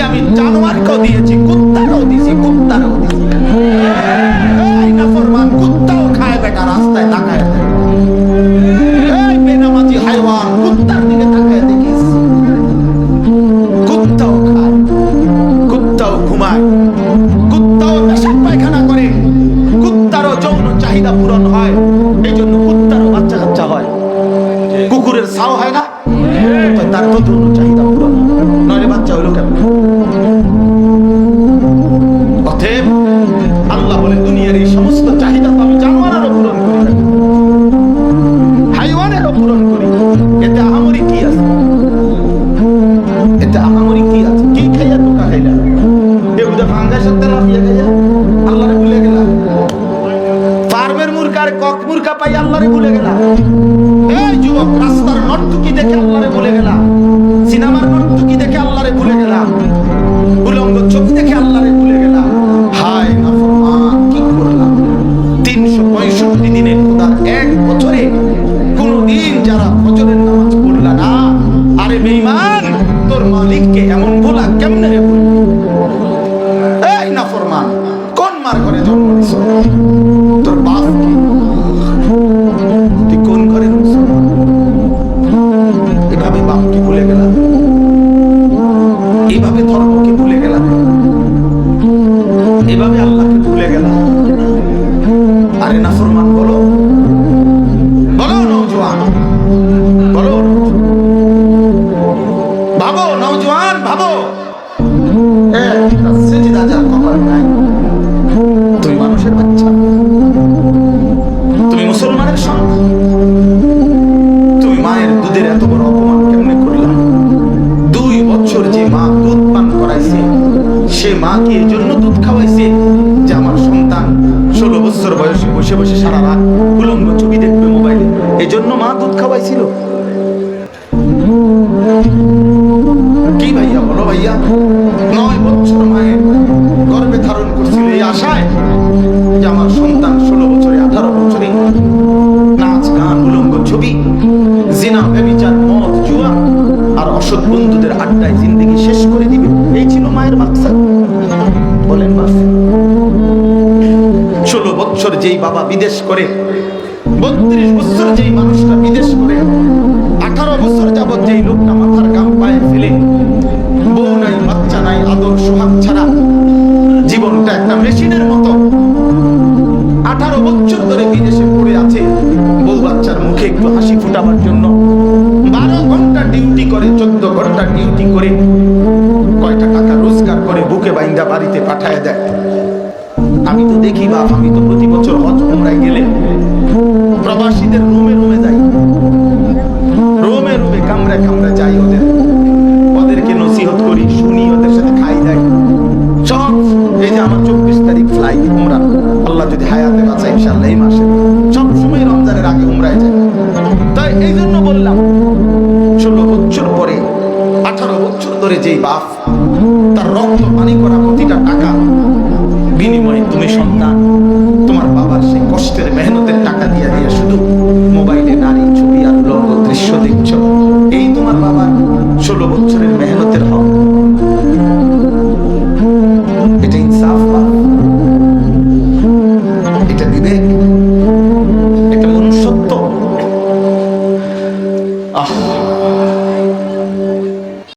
আমি জানোয়ারকেও দিয়েছি, কুত্তারও দিয়েছি, কুত্তারও দিয়েছি। এই নাফরমান কুত্তাও খায় বেটা, রাস্তায় তাকায় দেয়। এই বেনামাজি হাইওয়ান, কুত্তার দিকে তাকায় দেখিস। কুত্তাও খায়, কুত্তাও ঘুমায়, কুত্তাও পেশাব পায়খানা করে, কুত্তারও যৌন চাহিদা পূরণ হয়, এই জন্য কুত্তারও বাচ্চা কাচ্চা হয়। কুকুরের ছাও হয় না, তার তো যৌন চাহিদা পূরণ, নইলে বাচ্চা হইল কেন? অতএব আল্লাহ বলে দুনিয়ার এই সমস্ত চাহিদা তো আমি জানোয়ারেরও পূরণ করি, হাইওয়ানেরও পূরণ করি। এতে আহামরি কি আছে? এতে আহামরি কি আছে? কি খাইয়া টোকা খাইলা? এগুলো ফাঙ্গাসের তেল খাইয়া খাইয়া আল্লাহরে ভুলে গেলা। ফার্মের মুরগার কক মুরগা পাই আল্লাহরে ভুলে গেলা। এই যুবক, রাস্তার নর্তকী দেখে আল্লাহরে ভুলে গেলা, সিনেমার নর্তকী দেখে আল্লাহরে ভুলে গেলা, উলঙ্গ ছবি দেখে আল্লাহরে ভুলে গেলা। হায় নাফরমান, কি করলাম? 365 দিনে খোদার এক বছরে কোনদিন যারা ফজরের নামাজ পড়লা না, আরে বেঈমান, তোর মালিককে এমন ভোলা কেমনে রে বলবি? এই নাফরমান, কোন মার ঘরে জন্ম নিছ? তোর বাপ কি? তুই কোন ঘরে নিছ? এভাবে বাপকে ভুলে গেলা, এভাবে ধর্মকে ভুলে গেলা, এভাবে আল্লাহকে ভুলে গেলা। আরে নাফরমান, বলো বলো নওজোয়ান, বলো, ভাবো নওজোয়ান, ভাবো। সেজদা যার কপাল নাই, তুমি মানুষের বাচ্চা, তুমি মুসলমানের সন্তান, তুমি মায়ের দুধের এত বড় অপমান কেমনে করলা? 2 বছর যে মা দুধ পান করাইছে, সে মা কি এই জন্য দুধ খাওয়াইছে যে আমার সন্তান 16 বছর বয়সে বসে বসে সারা রাত উলঙ্গ ছবি দেখবে মোবাইলে? এই জন্য মা দুধ খাওয়াইছিল? কি ভাইয়া, বলো ভাইয়া। 9 বছর মায়ের গর্ভে ধারণ করছিল এই আশায় যে আমার সন্তান 16 বছরে 18 বছরে নাচ গান, উলঙ্গ ছবি, জিনা, ব্যভিচার, মদ, জুয়া আর অসৎ বন্ধুদের আড্ডায় জিন্দেগি শেষ করে দিবে, এই ছিল মায়ের মাকসাদ। বলেন বাস। 16 বছর যেই বাবা বিদেশ করে, 32 বছর যেই মানুষটা বিদেশ করে, 18 বছর যাবৎ যেই লোকটা মাথার গাম পায়ে ফেলে, বউ নাই, বাচ্চা নাই, আদর সোহাগ ছাড়া জীবনটা একটা মেশিনের মতো 18 বছর ধরে বিদেশে পড়ে আছে, বউ বাচ্চার মুখে একটু হাসি ফুটাবার জন্য 12 ঘন্টা ডিউটি করে, 14 ঘন্টা ডিউটি করে কয়টা টাকা রোজগার করে বুকে বাইন্দা বাড়িতে পাঠায় দেয়। আমি তো দেখি বাপ, আমি তো প্রতি বছর হজ উমরায় গেলে প্রবাসীদের রুমে রুমে যাই, রুমে রুমে কামরায় কামরায় যাই, ওদেরকে নসিহত করি, শুনি, ওদের সাথে খাই যাই সব। এই যে আমার 24 তারিখ ফ্লাইট উমরা, আল্লাহ যদি হায়াতে বাঁচায় ইনশাআল্লাহ এই মাসে, সব সময় রমজানের আগে উমরায় যায়। তাই এই জন্য বললাম, 16 বছর পরে 18 বছর ধরে যেই বাপ তার রক্ত পানি করা প্রতিটা টাকা বিনিময়ে তুমি সন্তান তোমার বাবার সেই কষ্টের মেহনতের টাকা দিয়ে দিয়ে শুধু মোবাইলে নারী ছবি আর উলঙ্গ দৃশ্য দেখছো, এই তোমার বাবার 16 বছরের মেহনতের হক।